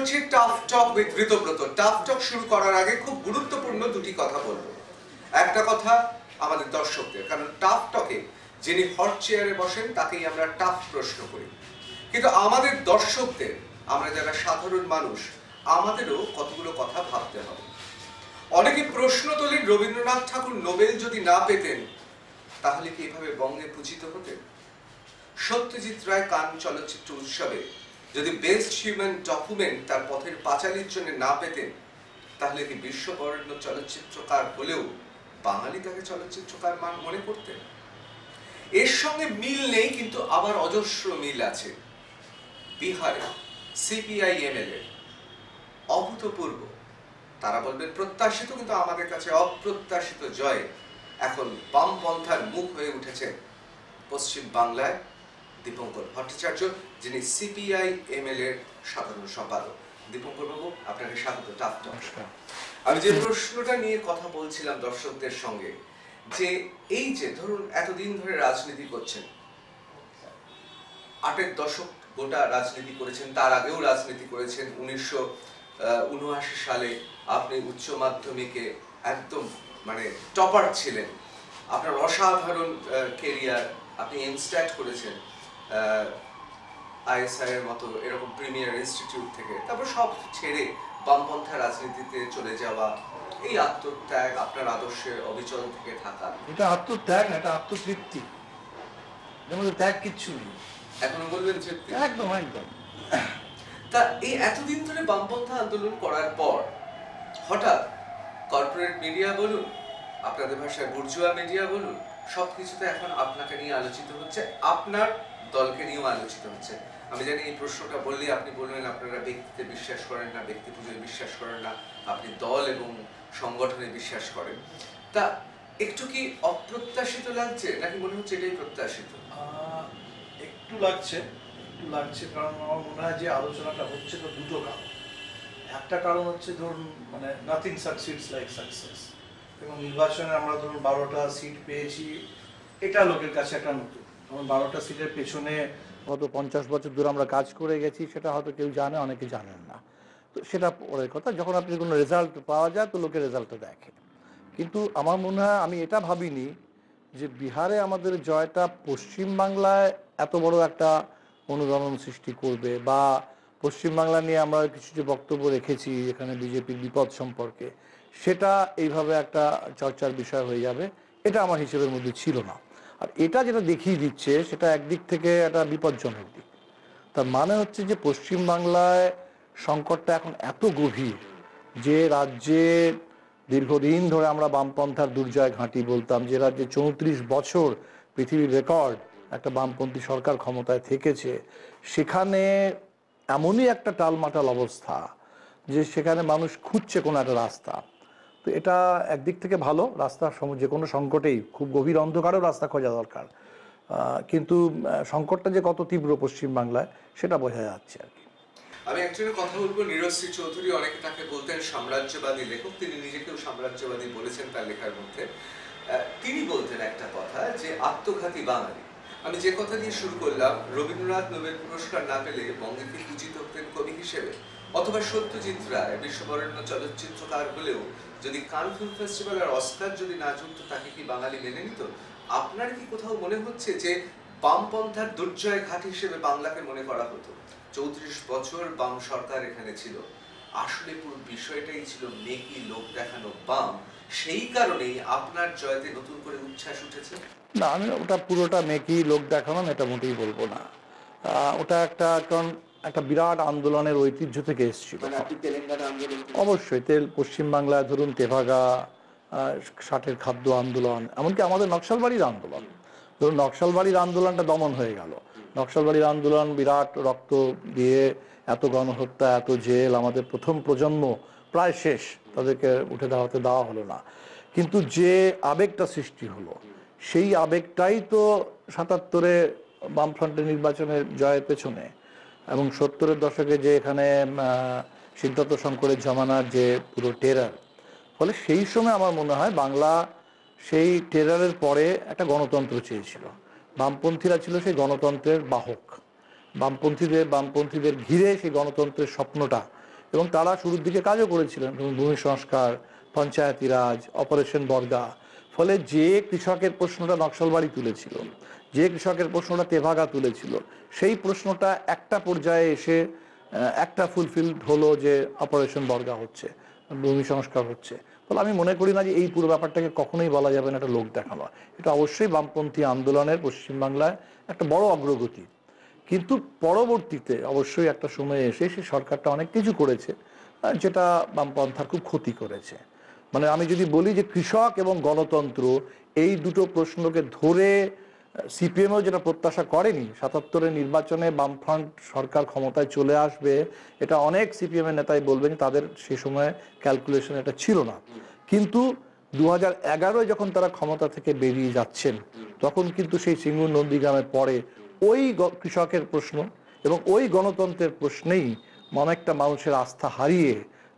চলছে tough talk with Ritabrata. Tough talk শুরু করার আগে খুব গুরুত্বপূর্ণ দুটি কথা বলবো। একটা কথা আমাদের দর্শকদের, কারণ টাফ টকে যিনি হট চেয়ারে বসেন তাকেই আমরা টাফ প্রশ্ন করি, কিন্তু আমাদের দর্শকদের, আমরা যারা সাধারণ মানুষ, আমাদেরও কতগুলো কথা ভাবতে হবে। অনেকে প্রশ্ন তোলেন, রবীন্দ্রনাথ ঠাকুর নোবেল যদি না পেতেন তাহলে কি এভাবে বঙ্গে পূজিত হতেন? সত্যজিৎ রায় কান চলচ্চিত্র উৎসবে যদি বেস্ট হিউম্যান ডকুমেন্ট তার পথের পাঁচালীর জন্য না পেতেন তাহলে কি বিশ্ববরেণ্য চলচ্চিত্রকার হলেও বাঙালি তাকে চলচ্চিত্রকার মনে করতেন? এর সঙ্গে মিল নেই, কিন্তু আবার অজস্র মিল আছে। বিহারে সিপিআই এমএলএ অভূতপূর্ব, তারা বলবেন প্রত্যাশিত, কিন্তু আমাদের কাছে অপ্রত্যাশিত জয় এখন বামপন্থার মুখ হয়ে উঠেছে পশ্চিম বাংলায় দীপঙ্কর ভট্টাচার্য, যিনি সিপিআই এমএলএ সাধারণ সম্পাদক। দীপঙ্কর বাবু, আপনাকে স্বাগত টাফ টক। আমি যে প্রশ্নটা নিয়ে কথা বলছিলাম দর্শকদের সঙ্গে, যে এই যে ধরুন এতদিন ধরে রাজনীতি করছেন, 8-এর দশক গোটা রাজনীতি করেছেন, তার আগেও রাজনীতি করেছেন। 1979 সালে আপনি উচ্চ মাধ্যমিকে একদম মানে টপার ছিলেন, আপনার অসাধারণ কেরিয়ার, আপনি এমস্ট্যাট করেছেন আইএসআই এর মতো এরকম প্রিমিয়ার ইনস্টিটিউট থেকে, তারপর সব ছেড়ে বামপন্থা রাজনীতিতে চলে যাওয়া, এই আত্মত্যাগ, আপনার আদর্শে অবিচল থেকে থাকা, এটা আত্মত্যাগ না, এটা আত্মতৃপ্তি। যেমন ত্যাগ কিচ্ছু নেই, এখনো বলবেন তৃপ্তি? একদম একদম। তা এই এতদিন ধরে বামপন্থা আন্দোলন করার পর হঠাৎ কর্পোরেট মিডিয়া বলুন, আপনাদের ভাষায় বুর্জুয়া মিডিয়া বলুন, সবকিছুতে এখন আপনাকে নিয়ে আলোচিত হচ্ছে, আপনার দলকে নিয়েও আলোচিত হচ্ছে। আমি জানি এই প্রশ্নটা বললে আপনি বলবেন আপনারা ব্যক্তিতে বিশ্বাস করেন না, ব্যক্তি পুজোয় বিশ্বাস করেন না, আপনি দল এবং সংগঠনে বিশ্বাস করেন। তা একটু কি অপ্রত্যাশিত লাগছে, নাকি মনে হচ্ছে এটাই প্রত্যাশিত? একটু লাগছে, কারণ আমার মনে হয় যে আলোচনাটা হচ্ছে তো দুটো কারণ। একটা কারণ হচ্ছে ধরুন মানে নাথিং সাকসিডস লাইক সাকসেস, এবং নির্বাচনে আমরা ধরুন 12টা সিট পেয়েছি, এটা লোকের কাছে একটা নতুন। ধরুন 12টা সিটের পেছনে গত 50 বছর ধরে আমরা কাজ করে গেছি, সেটা হয়তো কেউ জানে, অনেকে জানেন না। তো সেটা পরের কথা, যখন আপনি কোনো রেজাল্ট পাওয়া যায় তো লোকের রেজাল্টটা দেখে। কিন্তু আমার মনে হয়, আমি এটা ভাবিনি যে বিহারে আমাদের জয়টা পশ্চিমবাংলায় এত বড় একটা অনুরণন সৃষ্টি করবে, বা পশ্চিমবাংলা নিয়ে আমরা কিছু যে বক্তব্য রেখেছি এখানে বিজেপির বিপদ সম্পর্কে, সেটা এইভাবে একটা চর্চার বিষয় হয়ে যাবে, এটা আমার হিসেবের মধ্যে ছিল না। আর এটা যেটা দেখিয়ে দিচ্ছে সেটা একদিক থেকে একটা বিপজ্জনক দিক। তার মানে হচ্ছে যে পশ্চিমবাংলায় সংকটটা এখন এত গভীর যে রাজ্যে দীর্ঘদিন ধরে আমরা বামপন্থার দুর্জয় ঘাঁটি বলতাম, যে রাজ্যে 34 বছর পৃথিবীর রেকর্ড একটা বামপন্থী সরকার ক্ষমতায় থেকেছে, সেখানে এমনই একটা টালমাটাল অবস্থা যে সেখানে মানুষ খুঁজছে কোনো একটা রাস্তা। তো এটা একদিক থেকে ভালো, রাস্তা যে কোনো সংকটেই খুব গভীর অন্ধকারেও রাস্তা খোঁজা দরকার, কিন্তু সংকটটা যে কত তীব্র পশ্চিমবাংলায় সেটা বোঝা যাচ্ছে আর কি। আমি একজনের কথা বলবো, নীরজশ্রী চৌধুরী, অনেকে তাকে বলতেন সাম্রাজ্যবাদী লেখক, তিনি নিজেকেও সাম্রাজ্যবাদী বলেছেন তার লেখার মধ্যে। তিনি বলতেন একটা কথা, যে আত্মঘাতী বাঙালি। আমি যে কথা দিয়ে শুরু করলাম, রবীন্দ্রনাথ নোবেল পুরস্কার না পেলে বঙ্গে কি পূজিত হতেন কবি হিসেবে? অথবা সত্যজিৎ রায় বিশ্ববরেণ্য চলচ্চিত্রকার হলেও যদি কান ফিল্ম ফেস্টিভ্যাল আর অস্কার যদি না জুটত, তাকে কি বাঙালি মেনে নিত? আপনার কি কোথাও মনে হচ্ছে যে বামপন্থার দুর্জয় ঘাট হিসেবে বাংলাকে মনে করা হতো? 34 বছর বাম সরকার এখানে ছিল, আসলে পুরো বিষয়টাই ছিল মেকি লোক দেখানো বাম, সেই কারণেই আপনার জয়তে নতুন করে উচ্ছ্বাস উঠেছে? না, আমি ওটা পুরোটা মেকি লোক দেখানো এটা মোটেই বলবো না। ওটা একটা বিরাট আন্দোলনের ঐতিহ্য থেকে এসেছিল। অবশ্যই পশ্চিমবাংলায় ধরুন তেভাগা, 60-এর খাদ্য আন্দোলন, এমনকি আমাদের নকশালবাড়ির আন্দোলন। ধরুন নকশালবাড়ির আন্দোলনটা দমন হয়ে গেল, নকশালবাড়ির আন্দোলন বিরাট রক্ত দিয়ে, এত গণহত্যা, এত জেল, আমাদের প্রথম প্রজন্ম প্রায় শেষ, তাদেরকে উঠে দেওয়া হলো না। কিন্তু যে আবেগটা সৃষ্টি হলো, সেই আবেগটাই তো 77-এ বামফ্রন্টের নির্বাচনের জয়ের পেছনে, এবং 70-এর দশকে যে এখানে সিদ্ধার্থ শঙ্করের জমানার যে পুরো টেরার, ফলে সেই সময় আমার মনে হয় বাংলা সেই টেরারের পরে একটা গণতন্ত্র চেয়েছিল। বামপন্থীরা ছিল সেই গণতন্ত্রের বাহক, বামপন্থীদের ঘিরে সেই গণতন্ত্রের স্বপ্নটা এবং তারা শুরুর দিকে কাজও করেছিলেন, ভূমি সংস্কার, পঞ্চায়েতি রাজ, অপারেশন বর্গা। ফলে যে কৃষকের প্রশ্নটা নকশালবাড়ি তুলেছিল, যে কৃষকের প্রশ্নটা তেভাগা তুলেছিল, সেই প্রশ্নটা একটা পর্যায়ে এসে একটা ফুলফিলড হলো যে অপারেশন বর্গা হচ্ছে, ভূমি সংস্কার হচ্ছে। ফলে আমি মনে করি না যে এই পুরো ব্যাপারটাকে কখনোই বলা যাবে না একটা লোক দেখানো। এটা অবশ্যই বামপন্থী আন্দোলনের পশ্চিমবাংলায় একটা বড় অগ্রগতি। কিন্তু পরবর্তীতে অবশ্যই একটা সময়ে এসে সে সরকারটা অনেক কিছু করেছে যেটা বামপন্থার খুব ক্ষতি করেছে। মানে আমি যদি বলি যে কৃষক এবং গণতন্ত্র এই দুটো প্রশ্নকে ধরে সিপিএমও যেটা প্রত্যাশা করেনি ৭৭-এর নির্বাচনে বামফ্রন্ট সরকার ক্ষমতায় চলে আসবে, এটা অনেক সিপিএমের নেতাই বলবেন তাদের সে সময় ক্যালকুলেশন এটা ছিল না। কিন্তু 2011-য় যখন তারা ক্ষমতা থেকে বেরিয়ে যাচ্ছেন তখন কিন্তু সেই সিঙ্গুর নন্দীগ্রামের পরে ওই কৃষকের প্রশ্ন এবং ওই গণতন্ত্রের প্রশ্নেই অনেকটা মানুষের আস্থা হারিয়ে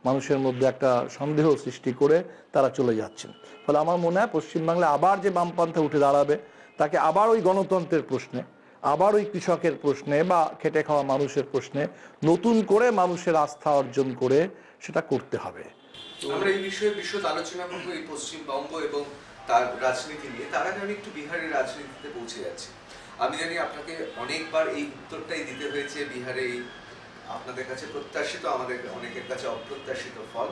মানুষের মধ্যে একটা সন্দেহ সৃষ্টি করে তারা চলে যাচ্ছেন। ফলে আমার মনে হয় পশ্চিমবাংলায় আবার যে বামপন্থা উঠে দাঁড়াবে তাকে আবার ওই গণতন্ত্রের প্রশ্নে, আবার ওই কৃষকের প্রশ্নে বা খেটে খাওয়া মানুষের প্রশ্নে নতুন করে মানুষের আস্থা অর্জন করে সেটা করতে হবে। আমরা এই বিষয়ে বিশদ আলোচনা করবো এই পশ্চিমবঙ্গ এবং তার রাজনীতি নিয়ে। তার আগে আমি একটু বিহারের রাজনীতিতে পৌঁছে যাচ্ছি। আমি জানি আপনাকে অনেকবার এই উত্তরটাই দিতে হয়েছে, বিহারে এই আপনাদের কাছে প্রত্যাশিত, আমাদের অনেকের কাছে অপ্রত্যাশিত ফল,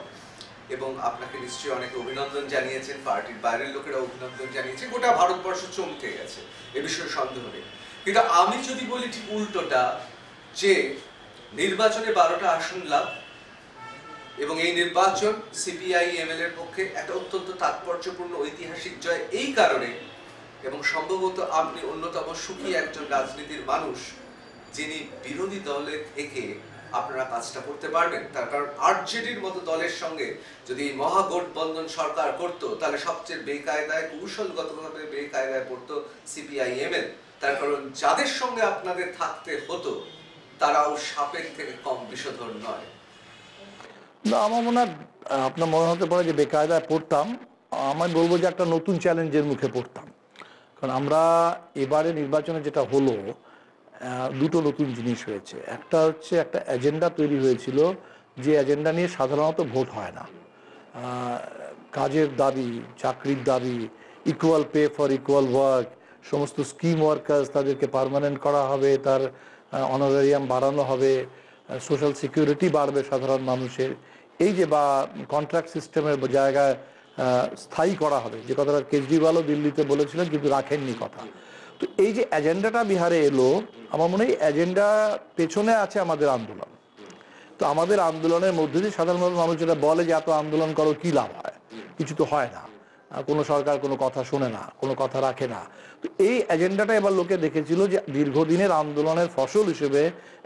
এবং আপনাকে নিশ্চয়ই অনেকে অভিনন্দন জানিয়েছেন, পার্টির বাইরের লোকেরা অভিনন্দন জানিয়েছে, গোটা ভারতবর্ষ চমকে গেছে, এ বিষয়ে সন্দেহ নেই। কিন্তু আমি যদি বলি ঠিক উল্টোটা, যে নির্বাচনে 12টা আসন লাভ এবং এই নির্বাচন সিপিআই-এমএল এর পক্ষে একটা অত্যন্ত তাৎপর্যপূর্ণ ঐতিহাসিক জয় এই কারণে, এবং সম্ভবত আপনি অন্যতম সুখী একজন রাজনীতির মানুষ যিনি বিরোধী দলে থেকে আপনারা কাজটা করতে পারবেন। তার কারণ আরজেডির মতো দলের সঙ্গে যদি মহাগঠবন্ধন সরকার করত তাহলে সবচেয়ে বেকায়দায়, কৌশলগতভাবে বেকায়দায় পড়তো সিপিআই-এমএল। তার কারণ যাদের সঙ্গে আপনাদের থাকতে হতো তারাও সাপের থেকে কম বিষধর নয়। না, আমার মনে হয় আপনার মনে হতে পারে যে বেকায়দায় পড়তাম, আমি বলবো যে একটা নতুন চ্যালেঞ্জের মুখে পড়তাম। কারণ আমরা এবারে নির্বাচনে যেটা হলো, দুটো নতুন জিনিস হয়েছে। একটা হচ্ছে একটা এজেন্ডা তৈরি হয়েছিল যে এজেন্ডা নিয়ে সাধারণত ভোট হয় না। কাজের দাবি, চাকরির দাবি, equal pay for equal work, সমস্ত স্কিম ওয়ার্কার্স তাদেরকে পার্মানেন্ট করা হবে, তার অনারারিয়াম বাড়ানো হবে, সোশ্যাল সিকিউরিটি বাড়বে সাধারণ মানুষের, এই যে বা কন্ট্রাক্ট সিস্টেমের জায়গায় স্থায়ী করা হবে, যে কথাটা কেজরিওয়ালও দিল্লিতে বলেছিলেন কিন্তু রাখেননি কথা। তো এই যে এজেন্ডাটা বিহারে এলো, আমার মনে হয় এজেন্ডা পেছনে আছে আমাদের আন্দোলন। তো আমাদের আন্দোলনের মধ্যে দিয়ে সাধারণ মানুষ যেটা বলে যে এত আন্দোলন করো কি লাভ হয়, কিছু তো হয় না, কোনো সরকার কোনো কথা শোনে না, কোনো কথা রাখে না। তো এই এজেন্ডাটা এবার লোকে দেখেছিল যে দীর্ঘদিনের আন্দোলনের ফসল হিসেবে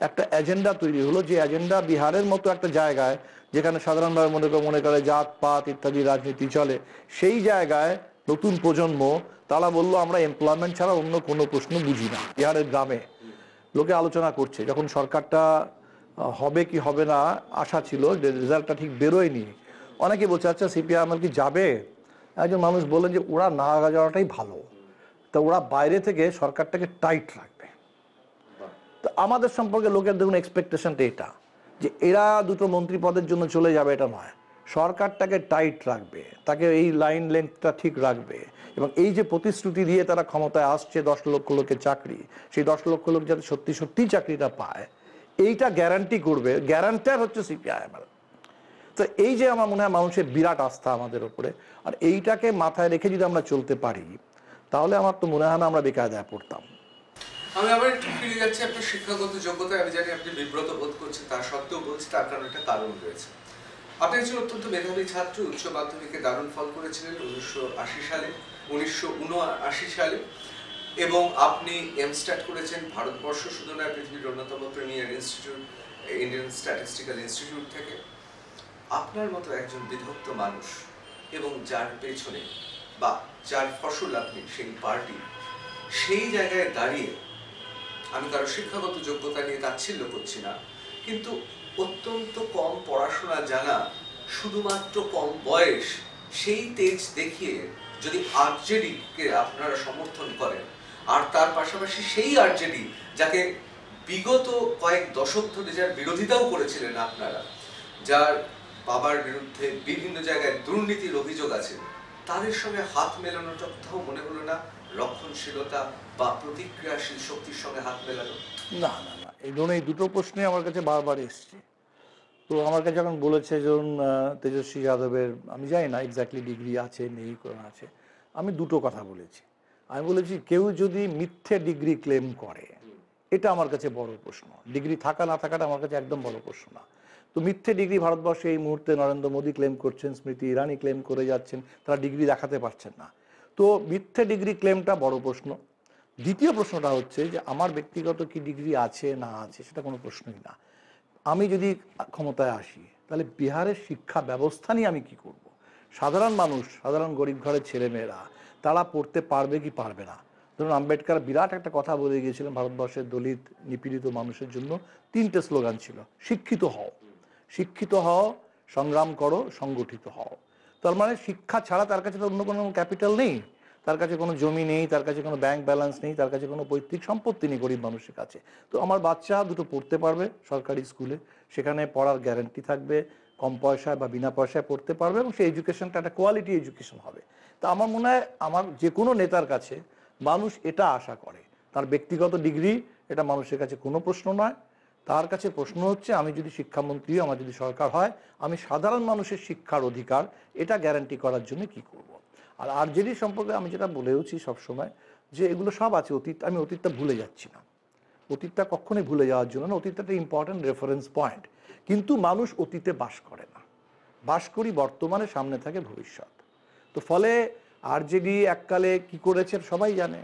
একটা এজেন্ডা তৈরি হলো, যে এজেন্ডা বিহারের মতো একটা জায়গায় যেখানে সাধারণভাবে মনে করে জাত পাত ইত্যাদি রাজনীতি চলে, সেই জায়গায় নতুন প্রজন্ম তারা বললো আমরা এমপ্লয়মেন্ট ছাড়া অন্য কোনো প্রশ্ন বুঝি না। বিহারের গ্রামে লোকে আলোচনা করছে, যখন সরকারটা হবে কি হবে না আশা ছিল, যে রেজাল্টটা ঠিক বেরোয়নি, অনেকে বলছে আচ্ছা সিপিআই আমার কি যাবে। একজন মানুষ বললেন যে ওরা না যাওয়াটাই ভালো, তা ওরা বাইরে থেকে সরকারটাকে টাইট রাখবে। তো আমাদের সম্পর্কে লোকের দেখুন এক্সপেকটেশনটা এটা, যে এরা দুটো মন্ত্রী পদের জন্য চলে যাবে এটা নয়, সরকারটাকে টাইট রাখবে, তাকে এই লাইন লেন্থটা ঠিক রাখবে, এবং এই যে প্রতিশ্রুতি দিয়ে তারা ক্ষমতায় আসছে 10 লক্ষ লোকের চাকরি, সেই 10 লক্ষ লোক যাতে সত্যি সত্যি চাকরিটা পায় এইটা গ্যারান্টি করবে, গ্যারান্টার হচ্ছে সিপিআই-এমএল। তো এই যে আমার মনে হয় মানুষের বিরাট আস্থা আমাদের উপরে, আর এইটাকে মাথায় রেখে যদি আমরা চলতে পারি তাহলে আমার তো মনে হয় না আমরা বেকায়দায় পড়তাম। আমি আবার একটু ফিরে যাচ্ছি আপনার শিক্ষাগত যোগ্যতায়। আমি জানি আপনি বিব্রত বোধ করছেন, তার সত্ত্বেও বলছি তার কারণ একটা কারণ রয়েছে। আপনি একজন অত্যন্ত মেধাবী ছাত্র, উচ্চ মাধ্যমিকে দারুণ ফল করেছিলেন 1980 সালে, 1979 সালে, এবং আপনি এমস্ট্যাট করেছেন ভারতবর্ষ শুধু নয় পৃথিবীর অন্যতম premier institute Indian statistical institute থেকে। আপনার মতো একজন বিধক্ত মানুষ এবং যার পেছনে বা যার ফসল আপনি সেই পার্টি, সেই জায়গায় দাঁড়িয়ে আমি কারো শিক্ষাগত যোগ্যতা নিয়ে তাচ্ছিল্য করছি না, কিন্তু অত্যন্ত কম পড়াশোনা জানা, শুধুমাত্র কম বয়স, সেই তেজ দেখিয়ে যদি আরজেডিকে আপনারা সমর্থন করেন, আর তার পাশাপাশি সেই আরজেডি যাকে বিগত কয়েক দশক ধরে যার বিরোধিতাও করেছিলেন আপনারা, যার বাবার বিরুদ্ধে বিভিন্ন জায়গায় দুর্নীতির অভিযোগ আছে, তাদের সঙ্গে হাত মেলানোটা কোথাও মনে হলো না রক্ষণশীলতা বা প্রতিক্রিয়াশীল শক্তির সঙ্গে হাত মেলানো? না না না, এই ধরনের এই দুটো প্রশ্নই আমার কাছে বারবার এসছে। তো আমার কাছে যখন বলেছে যেমন তেজস্বী যাদবের, আমি জানি না এক্স্যাক্টলি ডিগ্রি আছে নেই আছে, আমি দুটো কথা বলেছি। আমি বলেছি কেউ যদি মিথ্যে ডিগ্রি ক্লেম করে, এটা আমার কাছে বড় প্রশ্ন। ডিগ্রি থাকা না থাকাটা আমার কাছে একদম বড় প্রশ্ন না। তো মিথ্যে ডিগ্রি ভারতবর্ষে এই মুহূর্তে নরেন্দ্র মোদী ক্লেম করছেন, স্মৃতি ইরানি ক্লেম করে যাচ্ছেন, তারা ডিগ্রি দেখাতে পারছেন না। তো মিথ্যে ডিগ্রি ক্লেমটা বড় প্রশ্ন। দ্বিতীয় প্রশ্নটা হচ্ছে যে আমার ব্যক্তিগত কি ডিগ্রি আছে না আছে সেটা কোনো প্রশ্নই না। আমি যদি ক্ষমতায় আসি তাহলে বিহারের শিক্ষা ব্যবস্থা নিয়ে আমি কি করব। সাধারণ মানুষ, সাধারণ গরিব ঘরের ছেলেমেয়েরা তারা পড়তে পারবে কি পারবে না। ধরুন আম্বেদকর বিরাট একটা কথা বলে গিয়েছিলেন ভারতবর্ষের দলিত নিপীড়িত মানুষের জন্য, 3টে স্লোগান ছিল, শিক্ষিত হও, শিক্ষিত হও, সংগ্রাম করো, সংগঠিত হও। তার মানে শিক্ষা ছাড়া তার কাছে তো অন্য কোনো ক্যাপিটাল নেই, তার কাছে কোনো জমি নেই, তার কাছে কোনো ব্যাংক ব্যালেন্স নেই, তার কাছে কোনো পৈতৃক সম্পত্তি নেই গরিব মানুষের কাছে। তো আমার বাচ্চা দুটো পড়তে পারবে সরকারি স্কুলে, সেখানে পড়ার গ্যারান্টি থাকবে, কম পয়সায় বা বিনা পয়সায় পড়তে পারবে এবং সেই এডুকেশনটা একটা কোয়ালিটি এডুকেশন হবে। তা আমার মনে হয় আমার যে কোনো নেতার কাছে মানুষ এটা আশা করে। তার ব্যক্তিগত ডিগ্রি এটা মানুষের কাছে কোনো প্রশ্ন নয়। তার কাছে প্রশ্ন হচ্ছে আমি যদি শিক্ষামন্ত্রী, আমার যদি সরকার হয়, আমি সাধারণ মানুষের শিক্ষার অধিকার এটা গ্যারান্টি করার জন্য কি করব। আর আরজেডি সম্পর্কে আমি যেটা বলেওছি সবসময় যে এগুলো সব আছে অতীত, আমি অতীতটা ভুলে যাচ্ছি না। অতীতটা কখনোই ভুলে যাওয়ার জন্য না, অতীতটা একটা ইম্পর্ট্যান্ট রেফারেন্স পয়েন্ট। কিন্তু মানুষ অতীতে বাস করে না, বাস করি বর্তমানে, সামনে থাকে ভবিষ্যৎ। তো ফলে আরজেডি এককালে কি করেছে সবাই জানে,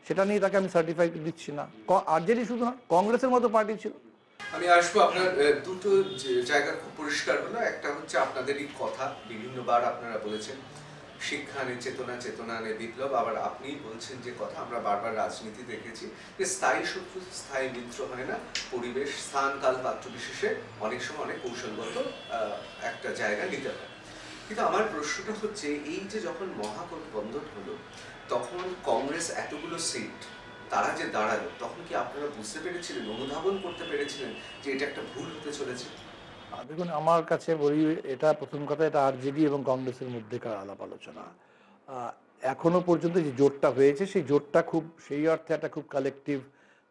সেটা নিয়ে তাকে আমি সার্টিফিকেট দিচ্ছি না। আরজেডি শুধু না, কংগ্রেসের মতো পার্টি ছিল। আমি আসবো আপনার দুটো জায়গা খুব পরিষ্কার হলো। একটা হচ্ছে আপনাদেরই কথা, বিভিন্নবার আপনারা বলেছেন শিক্ষা আনে চেতনা, চেতনা আনে বিপ্লব। আবার আপনি বলছেন যে কথা আমরা বারবার রাজনীতি দেখেছি যে স্থায়ী শত্রু স্থায়ী মিত্র হয় না, পরিবেশ, স্থান, কাল, পাত্র বিশেষে অনেক সময় অনেক কৌশলগত একটা জায়গা নিতে হয়। কিন্তু আমার প্রশ্নটা হচ্ছে এই যে যখন মহাগঠবন্ধন হলো তখন কংগ্রেস এতগুলো সিট তারা যে দাঁড়ালো, তখন কি আপনারা বুঝতে পেরেছিলেন, অনুধাবন করতে পেরেছিলেন যে এটা একটা ভুল হতে চলেছে? দেখুন আমার কাছে বলি, এটা প্রথম কথা, এটা আরজেডি এবং কংগ্রেসের মধ্যেকার আলাপ আলোচনা। এখনো পর্যন্ত যে জোটটা হয়েছে সেই জোটটা খুব সেই অর্থে একটা খুব কালেকটিভ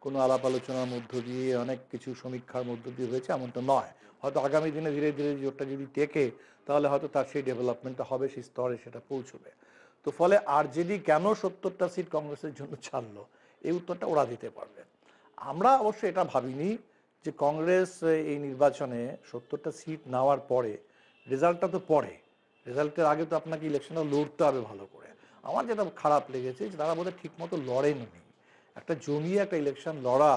কোনো আলাপ আলোচনার মধ্য দিয়ে অনেক কিছু সমীক্ষার মধ্য দিয়ে হয়েছে এমনটা নয়। হয়তো আগামী দিনে ধীরে ধীরে জোটটা যদি টেকে তাহলে হয়তো তার সেই ডেভেলপমেন্টটা হবে, সেই স্তরে সেটা পৌঁছবে। তো ফলে আরজেডি কেন 70টা সিট কংগ্রেসের জন্য ছাড়লো এই উত্তরটা ওরা দিতে পারবে। আমরা অবশ্য এটা ভাবিনি যে কংগ্রেস এই নির্বাচনে 70টা সিট নেওয়ার পরে, রেজাল্টটা তো পরে, রেজাল্টের আগে তো আপনাকে ইলেকশনটা লড়তে হবে ভালো করে। আমার যেটা খারাপ লেগেছে যে তারা বোধহয় ঠিক মতো লড়েনি। একটা জমিয়ে একটা ইলেকশন লড়া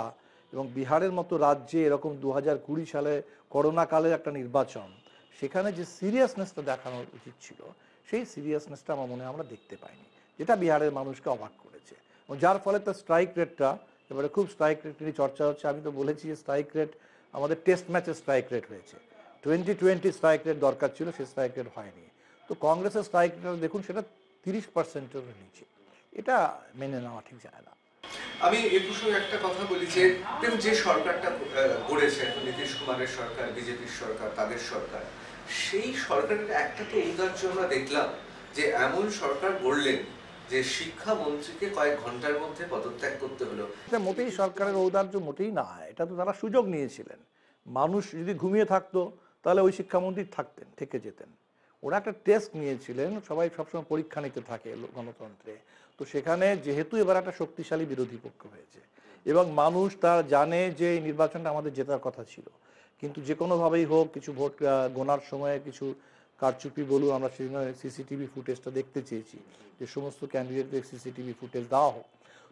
এবং বিহারের মতো রাজ্যে এরকম 2020 সালে করোনাকালের একটা নির্বাচন, সেখানে যে সিরিয়াসনেসটা দেখানো উচিত ছিল সেই সিরিয়াসনেসটা আমার মনে হয় আমরা দেখতে পাইনি, যেটা বিহারের মানুষকে অবাক করেছে। এবং যার ফলে তার স্ট্রাইক রেটটা এবারে খুব স্ট্রাইক রেট নিয়ে চর্চা হচ্ছে। আমি তো বলেছি যে স্ট্রাইক রেট আমাদের টেস্ট ম্যাচের স্ট্রাইক রেট হয়েছে, 2020 স্ট্রাইক রেট দরকার ছিল, সেই স্ট্রাইক রেট হয়নি। তো কংগ্রেসের স্ট্রাইক রেট দেখুন সেটা 30%-এর নিচে, এটা মেনে নেওয়া ঠিক যায় না। আমি এ প্রসঙ্গে একটা কথা বলি যে দেখুন যে সরকারটা গড়েছে নীতিশ কুমারের সরকার, বিজেপির সরকার, তাদের সরকার, সেই সরকারের একটা তো ঔদার্য আমরা দেখলাম যে এমন সরকার গড়লেন যে শিক্ষামন্ত্রীকে কয়েক ঘন্টার মধ্যে পদত্যাগ করতে হলো। এটা মোটেই সরকারের ঔদার্য মোটেই না, এটা তো তারা সুযোগ নিয়েছিলেন। মানুষ যদি ঘুমিয়ে থাকতো তাহলে ওই শিক্ষামন্ত্রী থাকতেন, থেকে যেতেন। ওরা একটা টেস্ট নিয়েছিলেন, সবাই সবসময় পরীক্ষা নিতে থাকে গণতন্ত্রে। তো সেখানে যেহেতু এবার একটা শক্তিশালী বিরোধী পক্ষ হয়েছে এবং মানুষ তার জানে যে এই নির্বাচনটা আমাদের জেতার কথা ছিল, কিন্তু যে কোনোভাবেই হোক কিছু ভোট গোনার সময় কিছু কারচুপি বলুন, আমরা সেজন্য সিসিটিভি ফুটেজটা দেখতে চেয়েছি যে সমস্ত ক্যান্ডিডেটদের সিসিটিভি ফুটেজ দেওয়া হোক।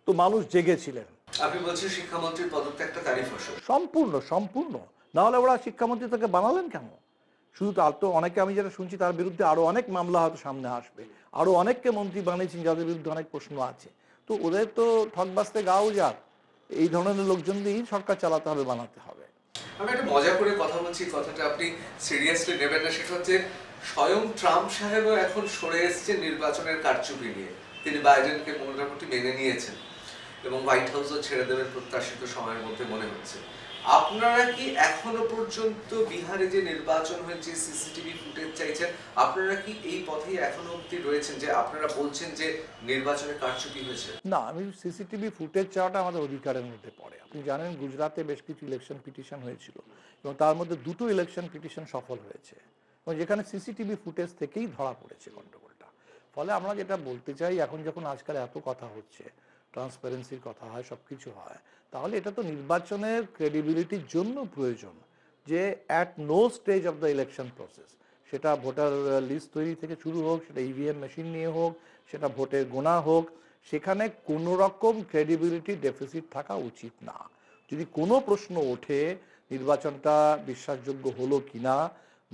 তো মানুষ জেগেছিলেন। আপনি বলছেন শিক্ষামন্ত্রীর পদত্যাগটা তারই ফসল? সম্পূর্ণ সম্পূর্ণ, না হলে ওরা শিক্ষামন্ত্রী তাকে বানালেন কেন? শুধু তার তো অনেকে, আমি যেটা শুনছি তার বিরুদ্ধে আরো অনেক মামলা হয়তো সামনে আসবে, আরো অনেককে মন্ত্রী বানিয়েছেন যাদের বিরুদ্ধে অনেক প্রশ্ন আছে। তো ওদের তো ঠকবাসতে গাও যাক, এই ধরনের লোকজন দিয়েই সরকার চালাতে হবে, বানাতে হবে। আমি একটা মজা করে কথা বলছি, কথাটা আপনি সিরিয়াসলি নেবেন না। সেটা হচ্ছে স্বয়ং ট্রাম্প সাহেবও এখন সরে এসেছেন নির্বাচনের কারচুপি নিয়ে। তিনি বাইডেনকে মোটামুটি মেনে নিয়েছেন এবং হোয়াইট হাউসও ছেড়ে দেবেন প্রত্যাশিত সময়ের মধ্যে মনে হচ্ছে। আপনারা কি এখনো পর্যন্ত বিহারে যে নির্বাচন হয়েছে সিসিটিভি ফুটেজ চাইছেন, আপনারা কি এই পথেই এখনো অবধি রয়েছেন যে আপনারা বলছেন যে নির্বাচনে কারচুপি হয়েছে? না, আমি সিসিটিভি ফুটেজ চাওয়াটা আমাদের অধিকারের মধ্যে পড়ে। আপনি জানেন গুজরাটে বেশ কিছু ইলেকশন পিটিশন হয়েছিল এবং তার মধ্যে দুটো ইলেকশন পিটিশন সফল হয়েছে এবং যেখানে সিসিটিভি ফুটেজ থেকেই ধরা পড়েছে গন্ডগোলটা। ফলে আমরা যেটা বলতে চাই, এখন যখন আজকাল এত কথা হচ্ছে, ট্রান্সপারেন্সির কথা হয়, সব কিছু হয়, তাহলে এটা তো নির্বাচনের ক্রেডিবিলিটির জন্য প্রয়োজন যে at no stage of the election process, সেটা ভোটার লিস্ট তৈরি থেকে শুরু হোক, সেটা ইভিএম মেশিন নিয়ে হোক, সেটা ভোটের গোনা হোক, সেখানে কোনো রকম ক্রেডিবিলিটি ডেফিসিট থাকা উচিত না। যদি কোনো প্রশ্ন ওঠে নির্বাচনটা বিশ্বাসযোগ্য হলো কিনা,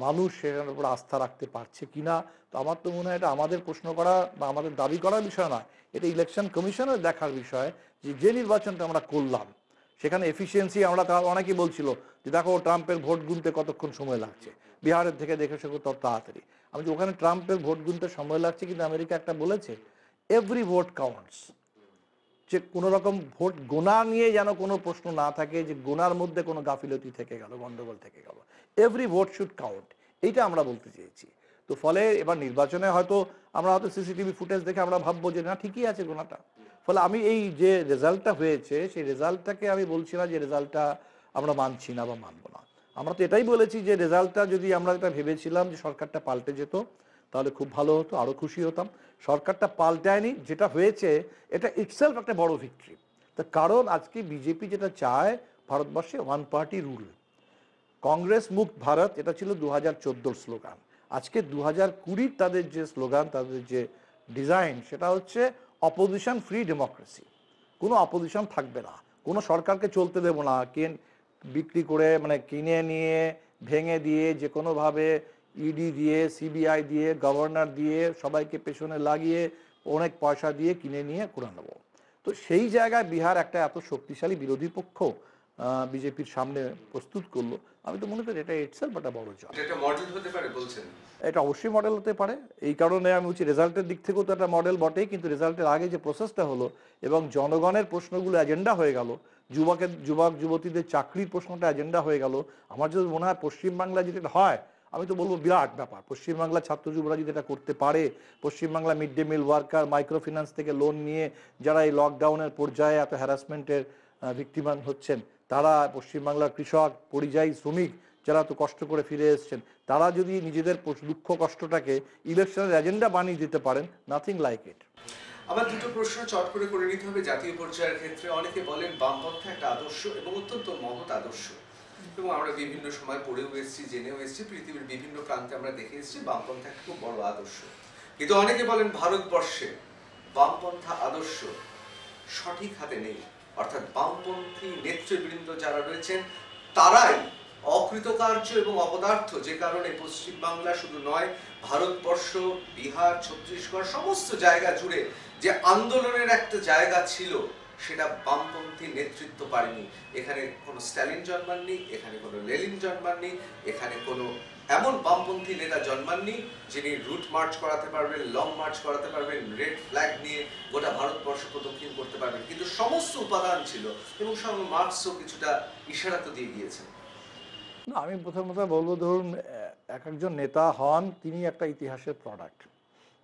মানুষ সেটার উপর আস্থা রাখতে পারছে কিনা, তো আমার তো মনে হয় এটা আমাদের প্রশ্ন করা বা আমাদের দাবি করার বিষয় না, এটা ইলেকশন কমিশনের দেখার বিষয় যে যে নির্বাচনটা আমরা করলাম সেখানে এফিসিয়েন্সি, আমরা অনেকেই বলছিল যে দেখো ট্রাম্পের ভোট গুনতে কতক্ষণ সময় লাগছে, বিহারের থেকে দেখে সেগুলো তত তাড়াতাড়ি। আমি যে ওখানে ট্রাম্পের ভোট গুনতে সময় লাগছে, কিন্তু আমেরিকা একটা বলেছে এভরি ভোট কাউন্টস, যে কোনো রকম ভোট গোনা নিয়ে যেন কোনো প্রশ্ন না থাকে যে গোনার মধ্যে কোনো গাফিলতি থেকে গেল, গন্ডগোল থেকে গেল, এভরি ভোট শুড কাউন্ট, এইটা আমরা বলতে চেয়েছি। তো ফলে এবার নির্বাচনে হয়তো আমরা হয়তো সিসিটিভি ফুটেজ দেখে আমরা ভাববো যে না ঠিকই আছে গোনাটা। ফলে আমি এই যে রেজাল্টটা হয়েছে সেই রেজাল্টটাকে আমি বলছি না যে রেজাল্টটা আমরা মানছি না বা মানবো না। আমরা তো এটাই বলেছি যে রেজাল্টটা যদি আমরা এটা ভেবেছিলাম যে সরকারটা পাল্টে যেত তাহলে খুব ভালো হতো, আরও খুশি হতাম। সরকারটা পাল্টায়নি, যেটা হয়েছে এটা ইটসেলফ একটা বড় ভিক্টরি। তার কারণ আজকে বিজেপি যেটা চায় ভারতবর্ষে ওয়ান পার্টি রুল, কংগ্রেস মুক্ত ভারত, এটা ছিল 2014 স্লোগান। আজকে 2020 তাদের যে স্লোগান, তাদের যে ডিজাইন, সেটা হচ্ছে অপোজিশন ফ্রি ডেমোক্রেসি। কোনো অপোজিশন থাকবে না, কোনো সরকারকে চলতে দেবো না, বিক্রি করে মানে কিনে নিয়ে ভেঙে দিয়ে যে কোনোভাবে ইডি দিয়ে, সিবিআই দিয়ে, গভর্নর দিয়ে, সবাইকে পেছনে লাগিয়ে অনেক পয়সা দিয়ে কিনে নিয়ে করে নেবো। তো সেই জায়গায় বিহার একটা এত শক্তিশালী বিরোধী পক্ষ বিজেপির সামনে প্রস্তুত করলো, আমি তো মনে করি এটা ইটসেলফ একটা বড় জয়। এটা মডেল হতে পারে বলছেন? এটা অবশ্যই মডেল হতে পারে। এই কারণে আমি বলছি রেজাল্টের দিক থেকেও তো একটা মডেল বটেই, কিন্তু রেজাল্টের আগে যে প্রসেসটা হলো এবং জনগণের প্রশ্নগুলো এজেন্ডা হয়ে গেল, যুবক যুবতীদের চাকরির প্রশ্নটা এজেন্ডা হয়ে গেল, আমার যদি মনে হয় পশ্চিমবাংলা যদি এটা হয় আমি তো বলবো বিরাট ব্যাপার। পশ্চিমবাংলার ছাত্র যুবরা যদি এটা করতে পারে, Paschimbangla mid day meal worker, micro finance থেকে লোন নিয়ে যারা এই লকডাউনের পর্যায়ে এত হ্যারাসমেন্টের ভিক্টিমান হচ্ছেন, তারা, পশ্চিমবাংলার কৃষক, পরিযায়ী শ্রমিক যারা তো কষ্ট করে ফিরে এসছেন, তারা যদি নিজেদের দুঃখ কষ্টটাকে ইলেকশনের এজেন্ডা বানিয়ে দিতে পারেন, নাথিং লাইক ইট। আমার দুটো প্রশ্ন চট করে নিতে হবে। জাতীয় পর্যায়ের ক্ষেত্রে অনেকে বলেন বামপন্থা একটা আদর্শ এবং অত্যন্ত মহৎ আদর্শ, এবং আমরা বিভিন্ন সময় পড়েও এসেছি, জেনেও এসেছি, পৃথিবীর বিভিন্ন প্রান্তে আমরা দেখে এসেছি বামপন্থা একটা খুব বড় আদর্শ। কিন্তু অনেকে বলেন ভারতবর্ষে বামপন্থা আদর্শ সঠিক হাতে নেই, অর্থাৎ বামপন্থী নেতৃবৃন্দ যারা রয়েছেন তারাই অকৃতকার্য এবং অপদার্থ, যে কারণে পশ্চিমবাংলা শুধু নয়, ভারতবর্ষ, বিহার, ছত্তিশগড় সমস্ত জায়গা জুড়ে যে আন্দোলনের একটা জায়গা ছিল সেটা বামপন্থী নেতৃত্ব পারেনি। এখানে কোনো স্ট্যালিন জন্মাননি, এখানে কোনো লেনিন জন্মাননি, এখানে কোনো এমন বামপন্থী নেতা জন্মাননি যিনি রুট মার্চ করাতে পারবেন, লং মার্চ করাতে পারবেন, রেড ফ্ল্যাগ নিয়ে গোটা ভারতবর্ষ প্রদক্ষিণ করতে পারবেন, কিন্তু সমস্ত উপাদান ছিল এবং সঙ্গে মার্কসও কিছুটা ইশারা তো দিয়ে গিয়েছেন। না, আমি প্রথমত বলবো, ধরুন এক একজন নেতা হন, তিনি একটা ইতিহাসের প্রোডাক্ট।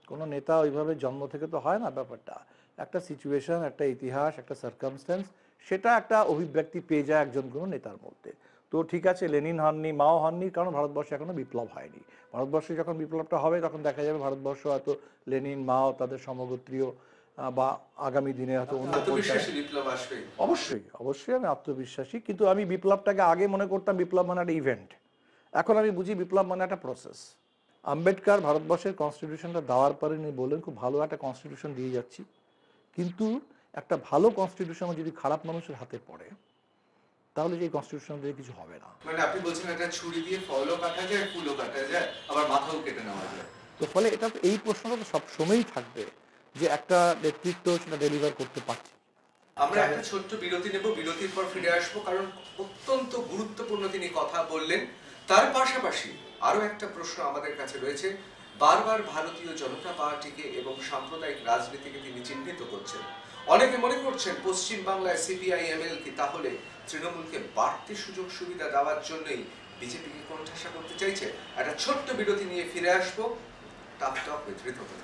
কোনো নেতা ওইভাবে জন্ম থেকে তো হয় না, ব্যাপারটা একটা সিচুয়েশন, একটা ইতিহাস, একটা সার্কামস্ট্যান্স, সেটা একটা অভিব্যক্তি পেয়ে যায় একজন কোনো নেতার মধ্যে। তো ঠিক আছে, লেনিন হননি, মাও হননি, কারণ ভারতবর্ষে এখনো বিপ্লব হয়নি। ভারতবর্ষে যখন বিপ্লবটা হবে তখন দেখা যাবে ভারতবর্ষ হয়তো লেনিন, মাও, তাদের সমগোত্রীয় বা আগামী দিনে হয়তো অন্য বিপ্লব আসবে। অবশ্যই অবশ্যই আমি আত্মবিশ্বাসী, কিন্তু আমি বিপ্লবটাকে আগে মনে করতাম বিপ্লব মানে একটা ইভেন্ট, এখন আমি বুঝি বিপ্লব মানে একটা প্রসেস। আম্বেদকর ভারতবর্ষের কনস্টিটিউশনটা দেওয়ার পরে উনি বললেন খুব ভালো একটা কনস্টিটিউশন দিয়ে যাচ্ছি, কিন্তু একটা ভালো কনস্টিটিউশন যদি খারাপ মানুষের হাতে পড়ে তাহলে যে কনস্টিটিউশন দিয়ে কিছু হবে না। মানে আপনি বলছেন একটা ছুরি দিয়ে ফলও কাটা যায়, ফুলও কাটা যায়, আবার মাথাও কেটে নেওয়া যায়। তো ফলে এটা তো, এই প্রশ্নটা তো সবসময়ই থাকবে যে একটা নেতৃত্ব সেটা ডেলিভার করতে পারছে। আমরা একটা ছোট্ট বিরতি নেব, বিরতির পর ফিরে আসবো, কারণ অত্যন্ত গুরুত্বপূর্ণ তিনি কথা বললেন। তার পাশাপাশি আরো একটা প্রশ্ন আমাদের কাছে রয়েছে। বারবার ভারতীয় জনতা পার্টিকে এবং সাম্প্রদায়িক রাজনীতিকে তিনি চিহ্নিত করছেন। অনেকে মনে করছেন পশ্চিম বাংলায় সিপিআই-এমএল কি তাহলে তৃণমূলকে বাড়তি সুযোগ সুবিধা দেওয়ার জন্যই বিজেপিকে কোণঠাসা করতে চাইছে? একটা ছোট্ট বিরতি নিয়ে ফিরে আসবো টাফ টক উইথ ঋতব্রত।